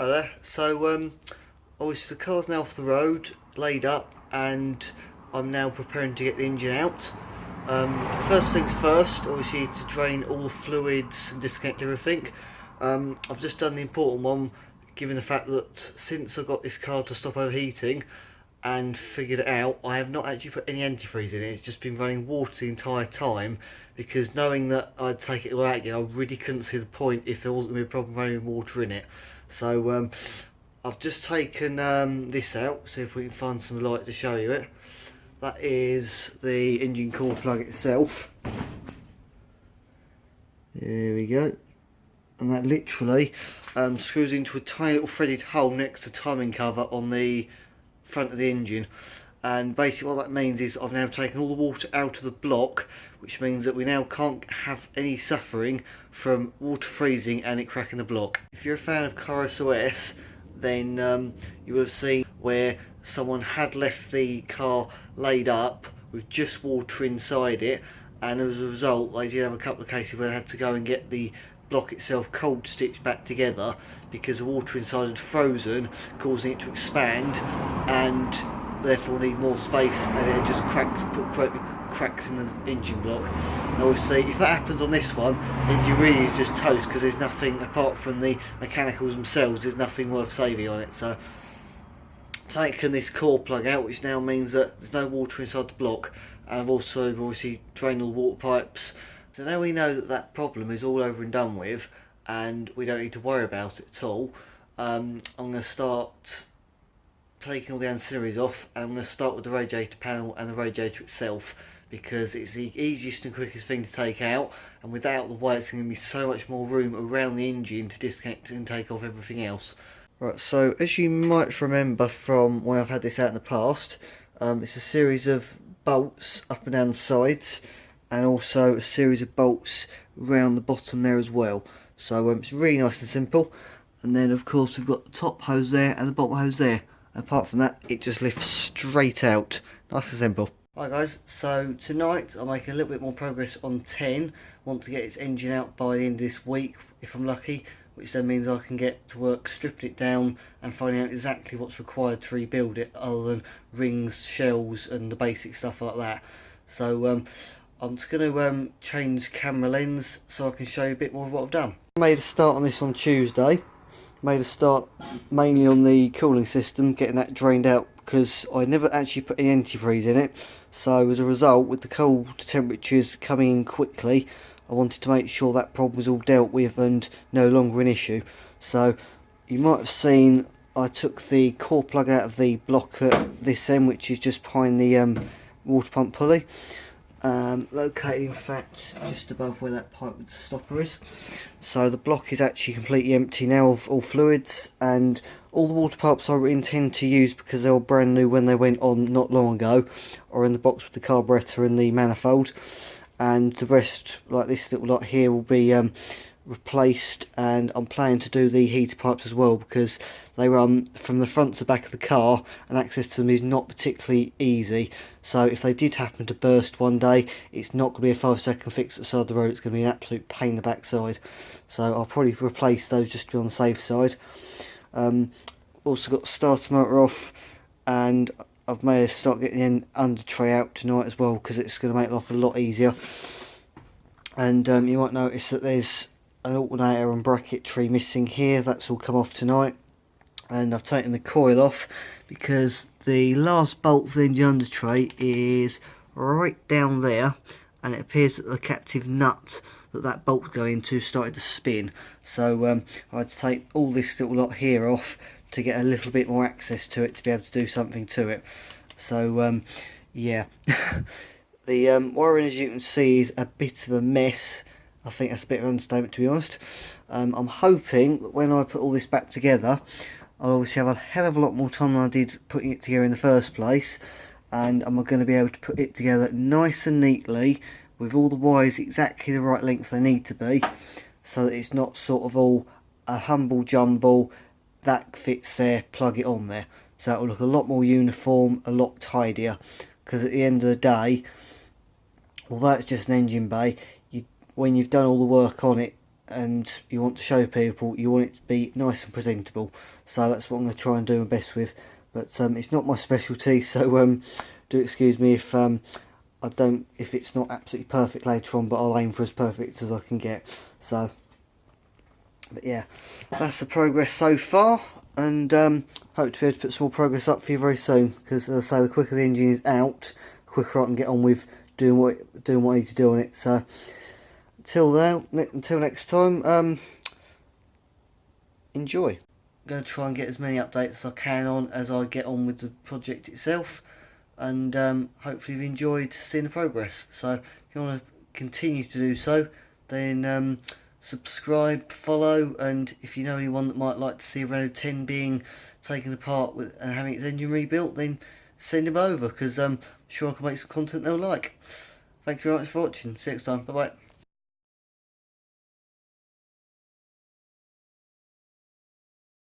Hi there. So obviously the car's now off the road, laid up, and I'm now preparing to get the engine out. First things first, obviously to drain all the fluids and disconnect everything. I've just done the important one, given the fact that since I got this car to stop overheating and figured it out, I have not actually put any antifreeze in it. It's just been running water the entire time, because knowing that I'd take it all out again, I really couldn't see the point if there wasn't going to be a problem running water in it. So I've just taken this out, see if we can find some light to show you it. That is the engine core plug itself. There we go. And that literally screws into a tiny little threaded hole next to the timing cover on the front of the engine. And basically what that means is I've now taken all the water out of the block, which means that we now can't have any suffering from water freezing and it cracking the block. If you're a fan of Car SOS, then you will have seen where someone had left the car laid up with just water inside it, and as a result they did have a couple of cases where they had to go and get the block itself cold stitched back together because the water inside had frozen, causing it to expand and therefore need more space, and it just put great big cracks in the engine block. And obviously if that happens on this one, the engine really is just toast, because there's nothing apart from the mechanicals themselves, there's nothing worth saving on it. So taken this core plug out, which now means that there's no water inside the block, and I've also obviously drained all the water pipes. So now we know that that problem is all over and done with, and we don't need to worry about it at all. I'm going to start taking all the ancillaries off, and I'm going to start with the radiator panel and the radiator itself, because it's the easiest and quickest thing to take out, and without the way it's going to be so much more room around the engine to disconnect and take off everything else. Right, so as you might remember from when I've had this out in the past, it's a series of bolts up and down the sides, and also a series of bolts around the bottom there as well. So it's really nice and simple. And then of course we've got the top hose there and the bottom hose there. Apart from that, it just lifts straight out. Nice and simple. Right guys, so tonight I'll make a little bit more progress on 10. Want to get its engine out by the end of this week, if I'm lucky, which then means I can get to work stripping it down and finding out exactly what's required to rebuild it, other than rings, shells and the basic stuff like that. So I'm just going to change camera lens so I can show you a bit more of what I've done. I made a start on this on Tuesday. Made a start mainly on the cooling system, getting that drained out, because I never actually put any antifreeze in it. So as a result, with the cold temperatures coming in quickly, I wanted to make sure that problem was all dealt with and no longer an issue. So you might have seen I took the core plug out of the block at this end, which is just behind the water pump pulley. Located in fact just above where that pipe with the stopper is. So the block is actually completely empty now of all fluids, and all the water pipes I intend to use, because they were brand new when they went on not long ago, are in the box with the carburettor and the manifold, and the rest, like this little lot here, will be replaced. And I'm planning to do the heater pipes as well, because they run from the front to back of the car and access to them is not particularly easy. So if they did happen to burst one day, it's not going to be a 5-second fix at the side of the road, it's going to be an absolute pain in the backside. So I'll probably replace those just to be on the safe side. Also got the starter motor off, and I've made a start getting the under tray out tonight as well, because it's going to make life a lot easier. And you might notice that there's an alternator and bracket tree missing here. That's all come off tonight. And I've taken the coil off because the last bolt for the engine under tray is right down there, and it appears that the captive nut that bolt's going into started to spin. So I had to take all this little lot here off to get a little bit more access to it, to be able to do something to it. So yeah, the wiring, as you can see, is a bit of a mess. I think that's a bit of an understatement, to be honest. I'm hoping that when I put all this back together, I'll obviously have a hell of a lot more time than I did putting it together in the first place, and I'm going to be able to put it together nice and neatly with all the wires exactly the right length they need to be, so that it's not sort of all a humble jumble, that fits there, plug it on there. So it will look a lot more uniform, a lot tidier, because at the end of the day, although it's just an engine bay, when you've done all the work on it, and you want to show people, you want it to be nice and presentable. So that's what I'm going to try and do my best with. But it's not my specialty, so do excuse me if if it's not absolutely perfect later on, but I'll aim for as perfect as I can get. So, but yeah, that's the progress so far, and hope to be able to put some more progress up for you very soon. Because as I say, the quicker the engine is out, the quicker I can get on with doing what I need to do on it. So, until next time, enjoy. I'm going to try and get as many updates as I can on as I get on with the project itself, and hopefully you've enjoyed seeing the progress. So if you want to continue to do so, then subscribe, follow, and if you know anyone that might like to see a Renault 10 being taken apart and having its engine rebuilt, then send them over, because I'm sure I can make some content they'll like. Thank you very much for watching. See you next time. Bye bye.